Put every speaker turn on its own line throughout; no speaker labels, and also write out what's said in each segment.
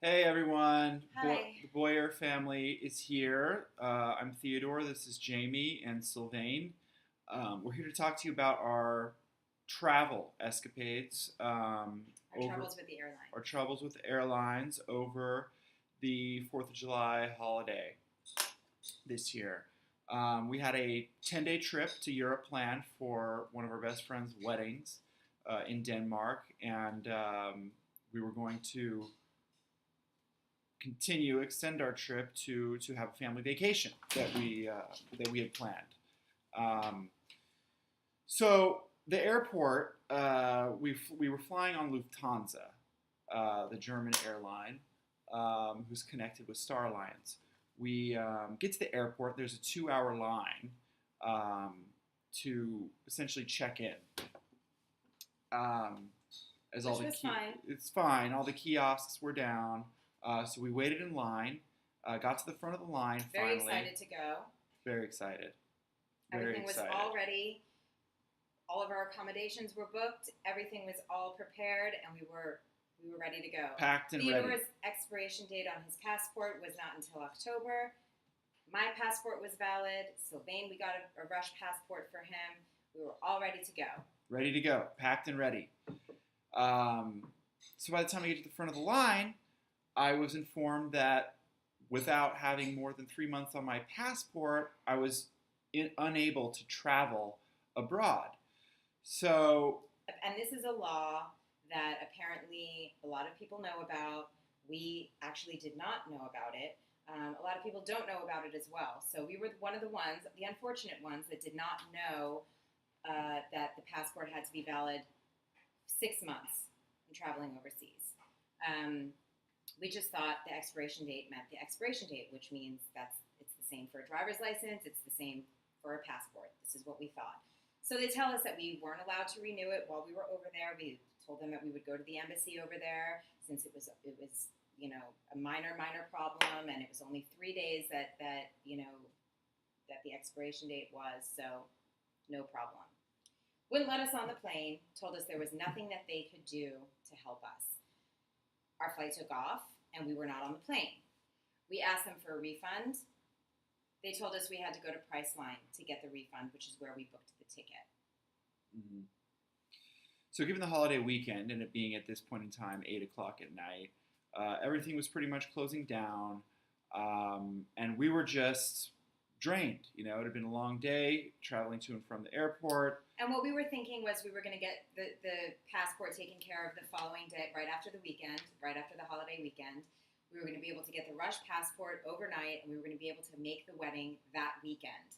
Hey everyone,
Hi.
the Boyer family is here. I'm Theodore, this is Jamie and Sylvain. We're here to talk to you about our travel escapades
Our
over
troubles with the airline.
our troubles with airlines over the 4th of July holiday this year. We had a 10-day trip to Europe planned for one of our best friend's weddings in Denmark, and we were going to extend our trip to have a family vacation that we had planned. Um, so the airport, we were flying on Lufthansa, the German airline, who's connected with Star Alliance. We get to the airport. There's a 2 hour line um, to essentially check in. Um, as all
Which
the
was fine.
it's fine. All the kiosks were down, so we waited in line. Got to the front of the line
Very
finally.
excited to go.
Very excited. Very
Everything was
excited.
all ready. All of our accommodations were booked. Everything was all prepared, and we were ready to go.
Packed and ready.
Theodore's expiration date on his passport was not until October. My passport was valid. Sylvain, we got a rush passport for him. We were all ready to go.
Ready to go. Packed and ready. Um, so by the time I get to the front of the line, I was informed that without having more than 3 months on my passport, I was unable to travel abroad. So,
And this is a law that apparently a lot of people know about. We actually did not know about it. A lot of people don't know about it as well. So we were one of the ones, the unfortunate ones, that did not know that the passport had to be valid 6 months when traveling overseas. We just thought the expiration date meant the expiration date, which means it's the same for a driver's license, it's the same for a passport. This is what we thought. So they tell us that we weren't allowed to renew it while we were over there. We told them that we would go to the embassy over there since it was a minor problem, and it was only 3 days that the expiration date was. So no problem. Wouldn't let us on the plane. Told us there was nothing that they could do to help us. Our flight took off, and we were not on the plane. We asked them for a refund. They told us we had to go to Priceline to get the refund, which is where we booked the ticket.
mhm. So given the holiday weekend and it being at this point in time 8 o'clock at night, everything was pretty much closing down, and we were just drained. You know, it had been a long day traveling to and from the airport.
And what we were thinking was we were going to get the passport taken care of the following day, right after the weekend, right after the holiday weekend. We were going to be able to get the rush passport overnight, and we were going to be able to make the wedding that weekend.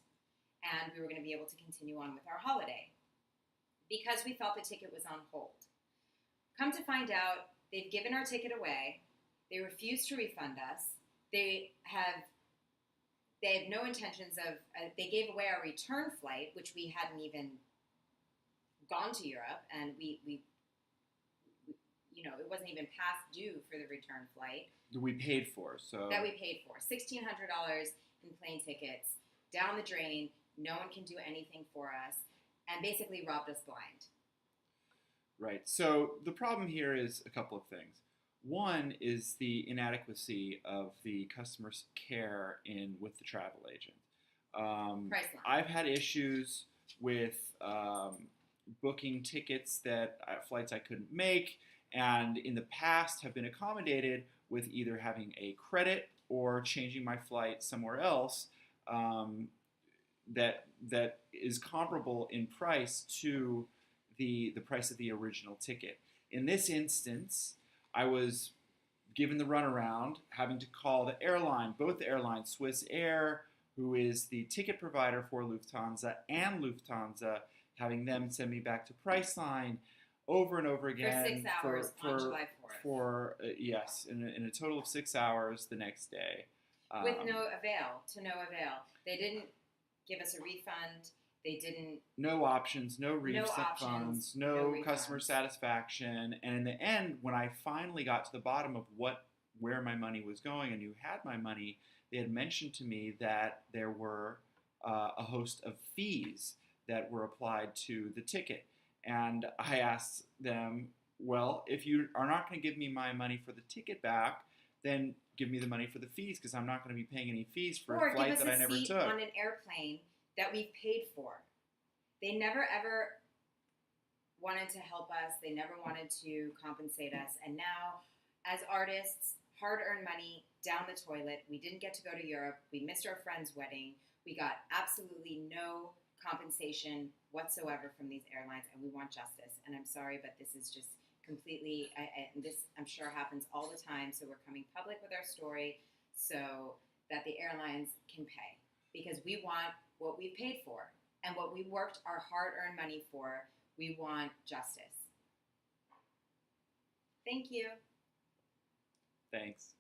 And we were going to be able to continue on with our holiday because we thought the ticket was on hold. Come to find out, they've given our ticket away. They refuse to refund us. They have no intentions of. They gave away our return flight, which we hadn't even gone to Europe, and we it wasn't even past due for the return flight
That we paid for. So
that we paid for $1,600 in plane tickets down the drain. No one can do anything for us, and basically robbed us blind.
right. So the problem here is a couple of things. One is the inadequacy of the customer care in with the travel agent.
Priceline.
I've had issues with booking tickets that flights I couldn't make, and in the past have been accommodated with either having a credit or changing my flight somewhere else um, that is comparable in price to the price of the original ticket. In this instance, I was given the runaround, having to call the airline, both the airlines, Swiss Air, who is the ticket provider for Lufthansa, and Lufthansa, having them send me back to Priceline over and over again
For 6 hours on July 4th.
For yes, in a total of 6 hours the next day.
With no avail, to no avail. They didn't give us a refund. They didn't.
No options, no
options,
refunds, no
no
customer
refunds.
satisfaction. And in the end, when I finally got to the bottom of where my money was going and who had my money, they had mentioned to me that there were a host of fees that were applied to the ticket. And I asked them, well, if you are not going to give me my money for the ticket back, then give me the money for the fees because I'm not going to be paying any fees for
Or
a flight
give us
that I
a
never
seat
took.
on an airplane that we've paid for. They never ever wanted to help us. They never wanted to compensate us. And now, as artists, hard-earned money down the toilet. We didn't get to go to Europe. We missed our friend's wedding. We got absolutely no compensation whatsoever from these airlines, and we want justice. And I'm sorry, but this is just completely, this I'm sure happens all the time, so we're coming public with our story so that the airlines can pay. Because we want what we paid for and what we worked our hard-earned money for. We want justice. Thank you.
Thanks.